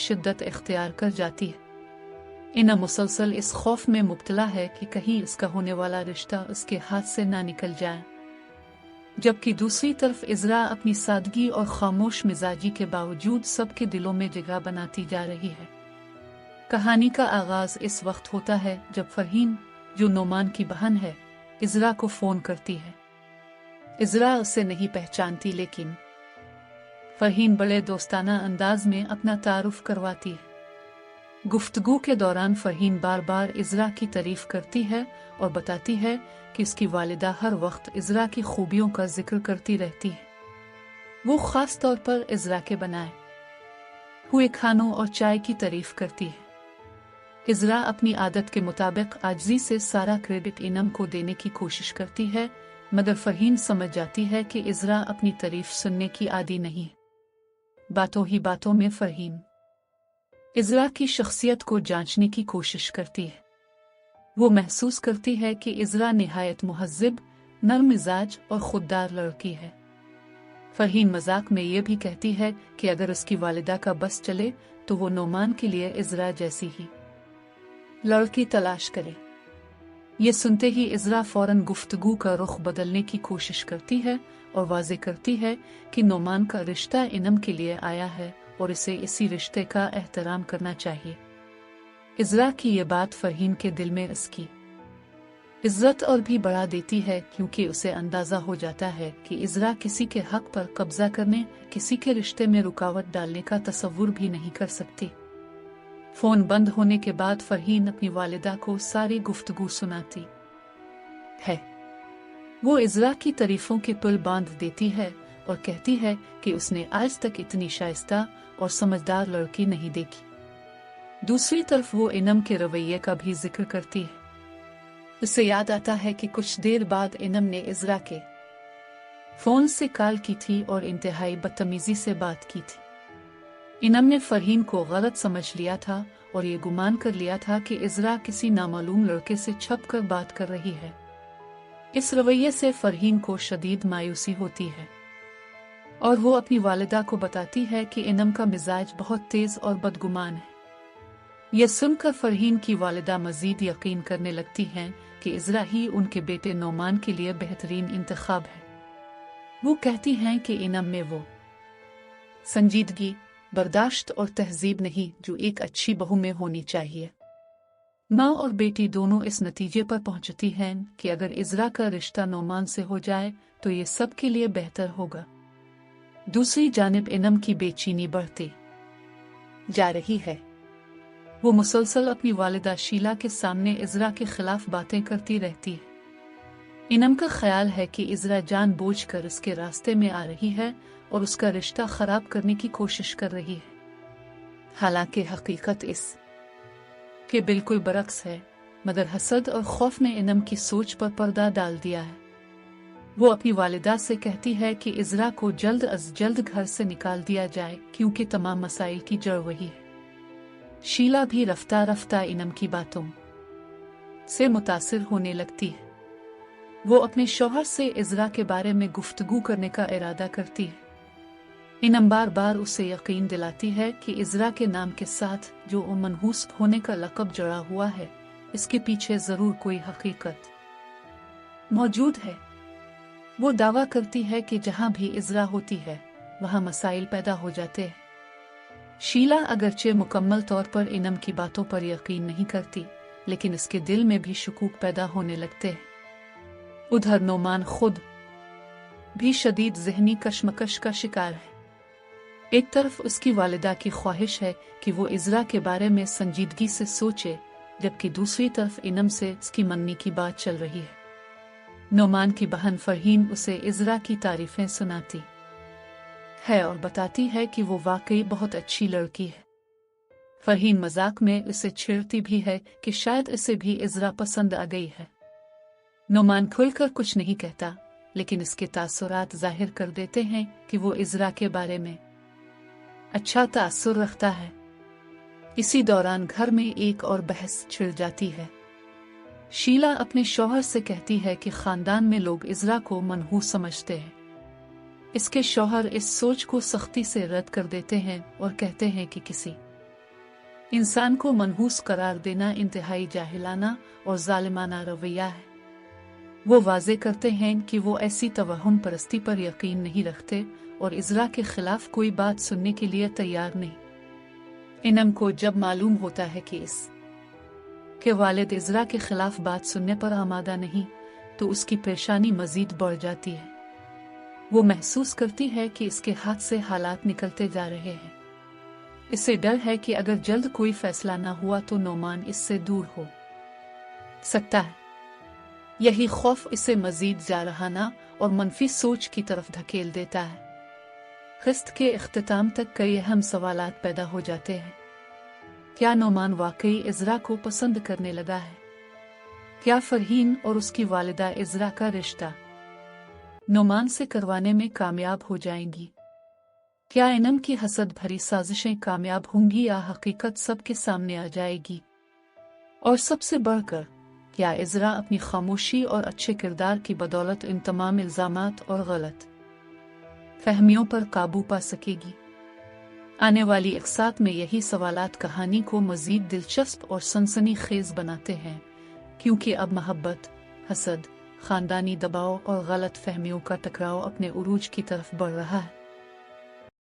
शिद्दत इख्तियार कर जाती है। इना मुसलसल इस खौफ में मुब्तला है कि कहीं इसका होने वाला रिश्ता उसके हाथ से ना निकल जाए, जबकि दूसरी तरफ इज़रा अपनी सादगी और खामोश मिजाजी के बावजूद सबके दिलों में जगह बनाती जा रही है। कहानी का आगाज इस वक्त होता है जब फरहीन, जो नोमान की बहन है, इज़रा को फोन करती है। इज़रा उसे नहीं पहचानती, लेकिन फरहीन बड़े दोस्ताना अंदाज में अपना तारुफ करवाती है। गुफ्तगू के दौरान फरहीन बार बार इज़रा की तारीफ करती है और बताती है कि उसकी वालिदा हर वक्त इज़रा की खूबियों का जिक्र करती रहती है। वो ख़ास तौर पर इज़रा के बनाए हुए खानों और चाय की तारीफ करती है। इज़रा अपनी आदत के मुताबिक आजिज़ी से सारा क्रेडिट इनम को देने की कोशिश करती है, मगर फरहीन समझ जाती है कि इज़रा अपनी तारीफ सुनने की आदी नहीं। बातों ही बातों में फरहीन इज़रा की शख्सियत को जांचने की कोशिश करती है। वो महसूस करती है कि इज़रा निहायत मुहज़्ज़िब, नरम मिजाज और खुददार लड़की है। फरहीन मजाक में ये भी कहती है कि अगर उसकी वालिदा का बस चले तो वो नोमान के लिए इज़रा जैसी ही लड़की तलाश करे। ये सुनते ही इज़रा फौरन गुफ्तगू का रुख बदलने की कोशिश करती है और वाज़े करती है कि नोमान का रिश्ता इनम के लिए आया है और इसे इसी रिश्ते का एहतराम करना चाहिए। इज़रा की ये बात फरहीन के दिल में इसकी इज्जत और भी बढ़ा देती है, क्योंकि उसे अंदाज़ा हो जाता है कि इज़रा किसी के हक पर कब्जा करने, किसी के रिश्ते में रुकावट डालने का तसव्वुर भी नहीं कर सकती। फ़ोन बंद होने के बाद फरहीन अपनी वालिदा को सारी गुफ्तगू सुनाती है। वो इज़रा की तारीफों के पुल बांध देती है और कहती है कि उसने आज तक इतनी शाइस्ता और समझदार लड़की नहीं देखी। दूसरी तरफ वो इनम के रवैये का भी जिक्र करती है। उसे याद आता है कि कुछ देर बाद इनम ने इज़रा के फ़ोन से कॉल की थी और इंतहाई बदतमीज़ी से बात की थी। इनम ने फरहीन को गलत समझ लिया था और ये गुमान कर लिया था कि इज़रा किसी नामालूम लड़के से छप कर बात कर रही है। इस रवैये से फरहीन को शदीद मायूसी होती है और वो अपनी वालिदा को बताती है कि इनम का मिजाज बहुत तेज और बदगुमान है। यह सुनकर फरहीन की वालिदा मजीद यकीन करने लगती हैं कि इज़रा ही उनके बेटे नोमान के लिए बेहतरीन इंतखाब है। वो कहती हैं कि इनम में वो संजीदगी, बर्दाश्त और तहजीब नहीं जो एक अच्छी बहू में होनी चाहिए। माँ और बेटी दोनों इस नतीजे पर पहुंचती हैं कि अगर इज़रा का रिश्ता नोमान से हो जाए तो ये सब के लिए बेहतर होगा। दूसरी जानिब इनम की बेचैनी बढ़ती जा रही है। वो मुसलसल अपनी वालिदा शीला के सामने इज़रा के खिलाफ बातें करती रहती है। इनम का ख्याल है कि इज़रा जानबूझकर उसके रास्ते में आ रही है और उसका रिश्ता खराब करने की कोशिश कर रही है। हालांकि हकीकत इस के बिल्कुल बरक्स है, मगर हसद और खौफ ने इनम की सोच पर पर्दा डाल दिया है। वो अपनी वालिदा से कहती है कि इज़रा को जल्द अज जल्द घर से निकाल दिया जाए, क्योंकि तमाम मसाइल की जड़ वही है। शीला भी रफ्ता रफ्ता इनम की बातों से मुतासिर होने लगती है। वो अपने शौहर से इज़रा के बारे में गुफ्तगू करने का इरादा करती है। इनम बार बार उसे यकीन दिलाती है कि इज़रा के नाम के साथ जो मनहूस होने का लक़ब जड़ा हुआ है, इसके पीछे ज़रूर कोई हकीकत मौजूद है। वो दावा करती है कि जहाँ भी इज़रा होती है वहाँ मसाइल पैदा हो जाते हैं। शीला अगरचे मुकम्मल तौर पर इनम की बातों पर यकीन नहीं करती, लेकिन इसके दिल में भी शुकूक पैदा होने लगते हैं। उधर नोमान खुद भी शदीद ज़हनी कशमकश का शिकार है। एक तरफ उसकी वालिदा की ख्वाहिश है कि वो इज़रा के बारे में संजीदगी से सोचे, जबकि दूसरी तरफ इनम से इसकी मनने की बात चल रही है। नोमान की बहन फरहीन उसे इज़रा की तारीफें सुनाती है और बताती है कि वो वाकई बहुत अच्छी लड़की है। फरहीन मजाक में उसे छेड़ती भी है कि शायद इसे भी इज़रा पसंद आ गई है। नोमान खुलकर कुछ नहीं कहता, लेकिन इसके तासुरात जाहिर कर देते हैं कि वो इज़रा के बारे में अच्छा तासुर रखता है। इसी दौरान घर में एक और बहस छिड़ जाती है। शीला अपने शौहर से कहती है कि खानदान में लोग इज़रा को मनहूस समझते हैं। इसके शौहर इस सोच को सख्ती से रद्द कर देते हैं और कहते हैं कि किसी इंसान को मनहूस करार देना इंतहाई जाहिलाना और जालिमाना रवैया है। वो वाजे करते हैं कि वो ऐसी तवहम परस्ती पर यकीन नहीं रखते और इजरा के खिलाफ कोई बात सुनने के लिए तैयार नहीं। इनम को जब मालूम होता है कि के वालिद इजरा के खिलाफ बात सुनने पर आमादा नहीं, तो उसकी परेशानी मजीद बढ़ जाती है। वो महसूस करती है कि इसके हाथ से हालात निकलते जा रहे हैं। इसे डर है कि अगर जल्द कोई फैसला न हुआ तो नोमान इससे दूर हो सकता है। यही खौफ इसे मजीद जारहाना और मनफी सोच की तरफ धकेल देता है। क़िस्त के इख्तिताम तक कई अहम सवालात पैदा हो जाते हैं। क्या नोमान वाकई इजरा को पसंद करने लगा है? क्या फरहीन और उसकी वालिदा इजरा का रिश्ता नोमान से करवाने में कामयाब हो जाएंगी? क्या इनम की हसद भरी साजिशें कामयाब होंगी या हकीकत सबके सामने आ जाएगी? और सबसे बढ़कर, क्या इजरा अपनी खामोशी और अच्छे किरदार की बदौलत इन तमाम इल्जामात और गलत फहमियों पर काबू पा सकेगी? आने वाली अक़सात में यही सवालात कहानी को मज़ीद दिलचस्प और सनसनीखेज बनाते हैं, क्योंकि अब मोहब्बत, हसद, ख़ानदानी दबाव और गलत फहमियों का टकराव अपने उरूज की तरफ बढ़ रहा है।